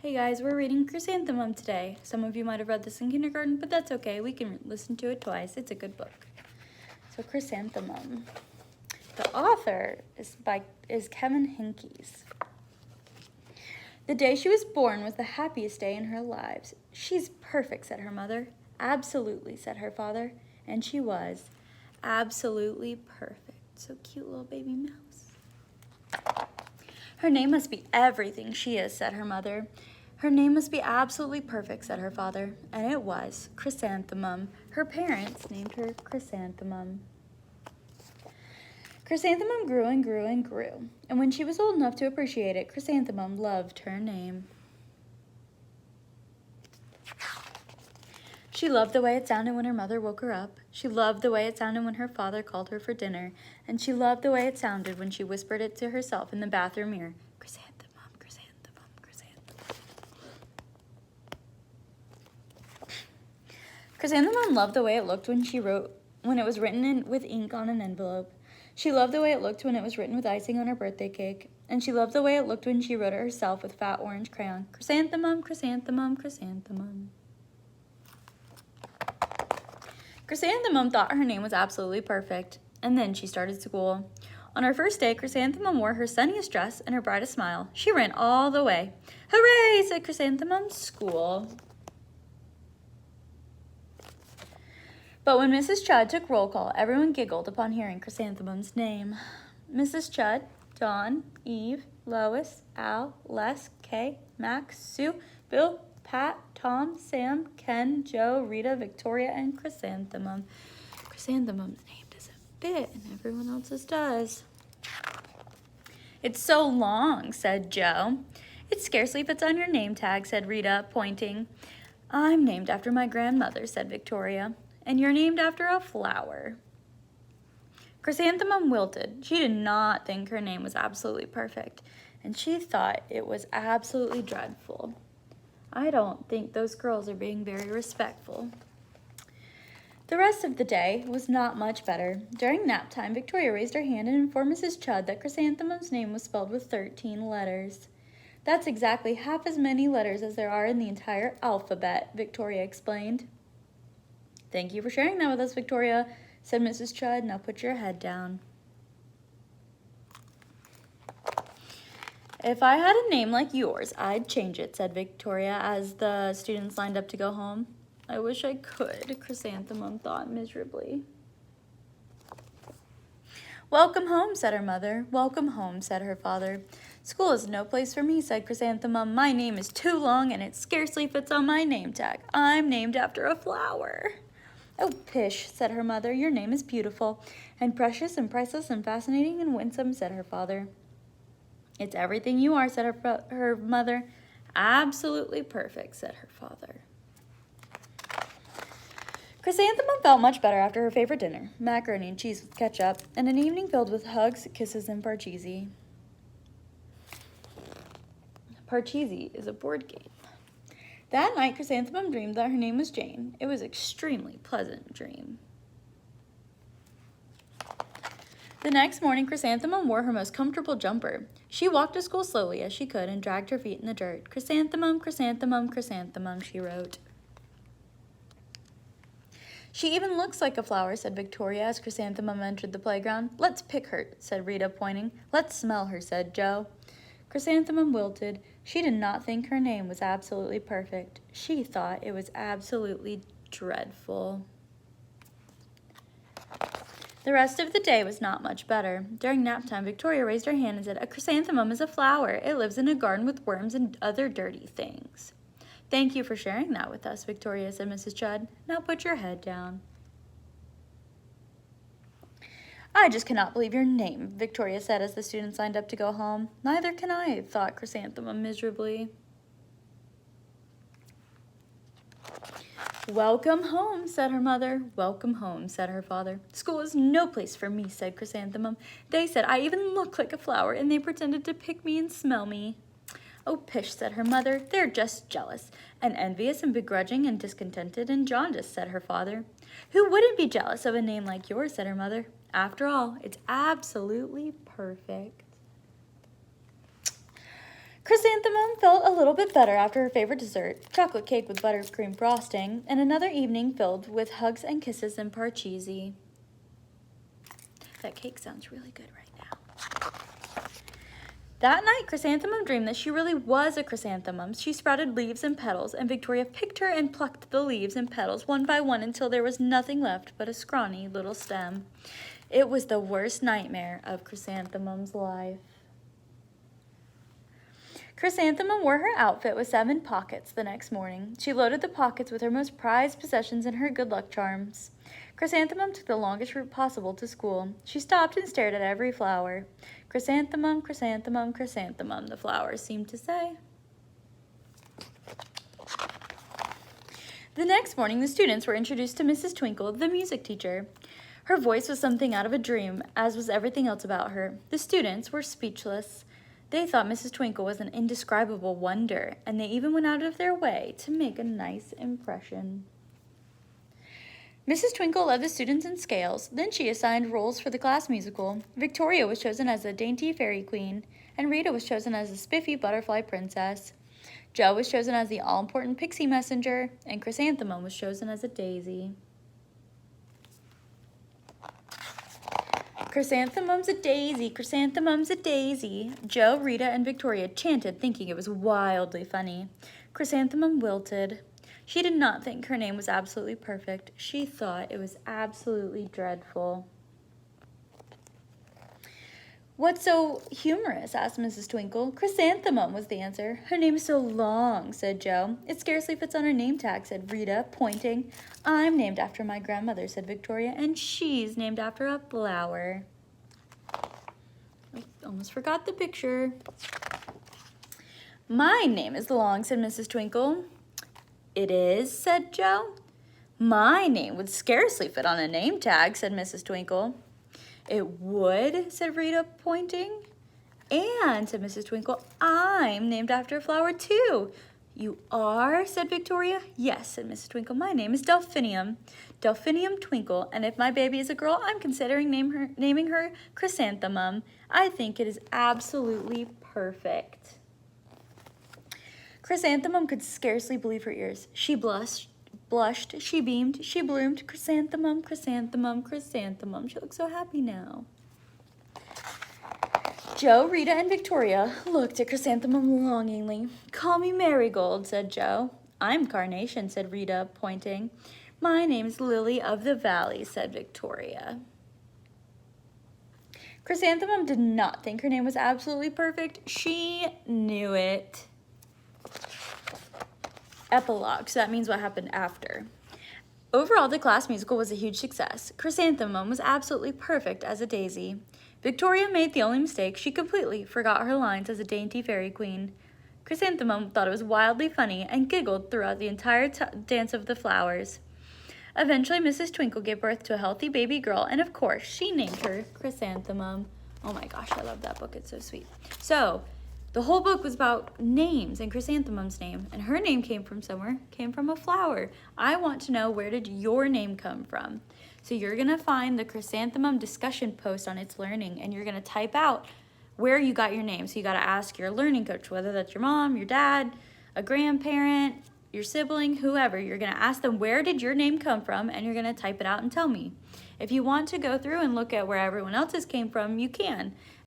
Hey guys, we're reading Chrysanthemum today. Some of you might have read this in kindergarten, but that's okay. We can listen to it twice. It's a good book. So Chrysanthemum. The author is Kevin Henkes. The day she was born was the happiest day in her lives. She's perfect, said her mother. Absolutely, said her father. And she was absolutely perfect. So cute, little baby mouse. Her name must be everything she is, said her mother. Her name must be absolutely perfect, said her father. And it was Chrysanthemum. Her parents named her Chrysanthemum. Chrysanthemum grew and grew and grew. And when she was old enough to appreciate it, Chrysanthemum loved her name. She loved the way it sounded when her mother woke her up. She loved the way it sounded when her father called her for dinner. And she loved the way it sounded when she whispered it to herself in the bathroom mirror. Chrysanthemum, chrysanthemum, chrysanthemum. Chrysanthemum loved the way it looked when it was written with ink on an envelope. She loved the way it looked when it was written with icing on her birthday cake. And she loved the way it looked when she wrote it herself with fat orange crayon. Chrysanthemum, chrysanthemum, chrysanthemum. Chrysanthemum thought her name was absolutely perfect, and then she started school. On her first day, Chrysanthemum wore her sunniest dress and her brightest smile. She ran all the way. Hooray, said Chrysanthemum, school. But when Mrs. Chudd took roll call, everyone giggled upon hearing Chrysanthemum's name. Mrs. Chudd, Dawn, Eve, Lois, Al, Les, Kay, Max, Sue, Bill, Pat, Tom, Sam, Ken, Joe, Rita, Victoria, and Chrysanthemum. Chrysanthemum's name doesn't fit, and everyone else's does. It's so long, said Joe. It scarcely fits on your name tag, said Rita, pointing. I'm named after my grandmother, said Victoria. And you're named after a flower. Chrysanthemum wilted. She did not think her name was absolutely perfect, and she thought it was absolutely dreadful. I don't think those girls are being very respectful. The rest of the day was not much better. During nap time, Victoria raised her hand and informed Mrs. Chudd that Chrysanthemum's name was spelled with 13 letters. That's exactly half as many letters as there are in the entire alphabet, Victoria explained. Thank you for sharing that with us, Victoria, said Mrs. Chudd. Now put your head down. If I had a name like yours, I'd change it, said Victoria as the students lined up to go home. I wish I could, Chrysanthemum thought miserably. Welcome home, said her mother. Welcome home, said her father. School is no place for me, said Chrysanthemum. My name is too long and it scarcely fits on my name tag. I'm named after a flower. Oh, pish, said her mother. Your name is beautiful and precious and priceless and fascinating and winsome, said her father. It's everything you are, said her mother. Absolutely perfect, said her father. Chrysanthemum felt much better after her favorite dinner, macaroni and cheese with ketchup, and an evening filled with hugs, kisses, and parcheesi. Parcheesi is a board game. That night, Chrysanthemum dreamed that her name was Jane. It was an extremely pleasant dream. The next morning, Chrysanthemum wore her most comfortable jumper. She walked to school slowly as she could and dragged her feet in the dirt. Chrysanthemum, chrysanthemum, chrysanthemum, she wrote. She even looks like a flower, said Victoria as Chrysanthemum entered the playground. Let's pick her, said Rita, pointing. Let's smell her, said Joe. Chrysanthemum wilted. She did not think her name was absolutely perfect. She thought it was absolutely dreadful. The rest of the day was not much better. During nap time, Victoria raised her hand and said, A chrysanthemum is a flower. It lives in a garden with worms and other dirty things. Thank you for sharing that with us, Victoria, said Mrs. Chudd. Now put your head down. I just cannot believe your name, Victoria said as the students lined up to go home. Neither can I, thought Chrysanthemum miserably. Welcome home, said her mother. Welcome home, said her father. School is no place for me, said Chrysanthemum. They said I even look like a flower, and they pretended to pick me and smell me. Oh, pish, said her mother. They're just jealous, and envious and begrudging and discontented and jaundiced, said her father. Who wouldn't be jealous of a name like yours, said her mother. After all, it's absolutely perfect. Chrysanthemum felt a little bit better after her favorite dessert, chocolate cake with buttercream frosting, and another evening filled with hugs and kisses and parcheesi. That cake sounds really good right now. That night, Chrysanthemum dreamed that she really was a chrysanthemum. She sprouted leaves and petals, and Victoria picked her and plucked the leaves and petals one by one until there was nothing left but a scrawny little stem. It was the worst nightmare of Chrysanthemum's life. Chrysanthemum wore her outfit with 7 pockets the next morning. She loaded the pockets with her most prized possessions and her good luck charms. Chrysanthemum took the longest route possible to school. She stopped and stared at every flower. Chrysanthemum, chrysanthemum, chrysanthemum, the flowers seemed to say. The next morning, the students were introduced to Mrs. Twinkle, the music teacher. Her voice was something out of a dream, as was everything else about her. The students were speechless. They thought Mrs. Twinkle was an indescribable wonder, and they even went out of their way to make a nice impression. Mrs. Twinkle led the students in scales. Then she assigned roles for the class musical. Victoria was chosen as the dainty fairy queen, and Rita was chosen as the spiffy butterfly princess. Jo was chosen as the all-important pixie messenger, and Chrysanthemum was chosen as a daisy. Chrysanthemum's a daisy, chrysanthemum's a daisy. Jo, Rita, and Victoria chanted, thinking it was wildly funny. Chrysanthemum wilted. She did not think her name was absolutely perfect. She thought it was absolutely dreadful. "What's so humorous?" asked Mrs. Twinkle. "Chrysanthemum," was the answer. "Her name is so long," said Jo. "It scarcely fits on her name tag," said Rita, pointing. "I'm named after my grandmother," said Victoria, "and she's named after a flower." I almost forgot the picture. "My name is long," said Mrs. Twinkle. "It is?" said Jo. "My name would scarcely fit on a name tag," said Mrs. Twinkle. "It would," said Rita, pointing. "And," said Mrs. Twinkle, "I'm named after a flower, too." "You are?" said Victoria. "Yes," said Mrs. Twinkle. "My name is Delphinium, Delphinium Twinkle, and if my baby is a girl, I'm considering naming her Chrysanthemum. I think it is absolutely perfect." Chrysanthemum could scarcely believe her ears. She blushed, she beamed, she bloomed. Chrysanthemum, chrysanthemum, chrysanthemum. She looked so happy now. Jo, Rita, and Victoria looked at Chrysanthemum longingly. "Call me Marigold," said Jo. "I'm Carnation," said Rita, pointing. "My name's Lily of the Valley," said Victoria. Chrysanthemum did not think her name was absolutely perfect. She knew it. Epilogue, so that means what happened after. Overall, the class musical was a huge success. Chrysanthemum was absolutely perfect as a daisy. Victoria made the only mistake. She completely forgot her lines as a dainty fairy queen. Chrysanthemum thought it was wildly funny and giggled throughout the entire dance of the flowers. Eventually, Mrs. Twinkle gave birth to a healthy baby girl, and of course, she named her Chrysanthemum. Oh my gosh, I love that book. It's so sweet. So, the whole book was about names and Chrysanthemum's name, and her name came from somewhere, came from a flower. I want to know, where did your name come from? So you're gonna find the Chrysanthemum discussion post on It's Learning, and you're gonna type out where you got your name. So you gotta ask your learning coach, whether that's your mom, your dad, a grandparent, your sibling, whoever. You're gonna ask them, where did your name come from? And you're gonna type it out and tell me. If you want to go through and look at where everyone else's came from, you can.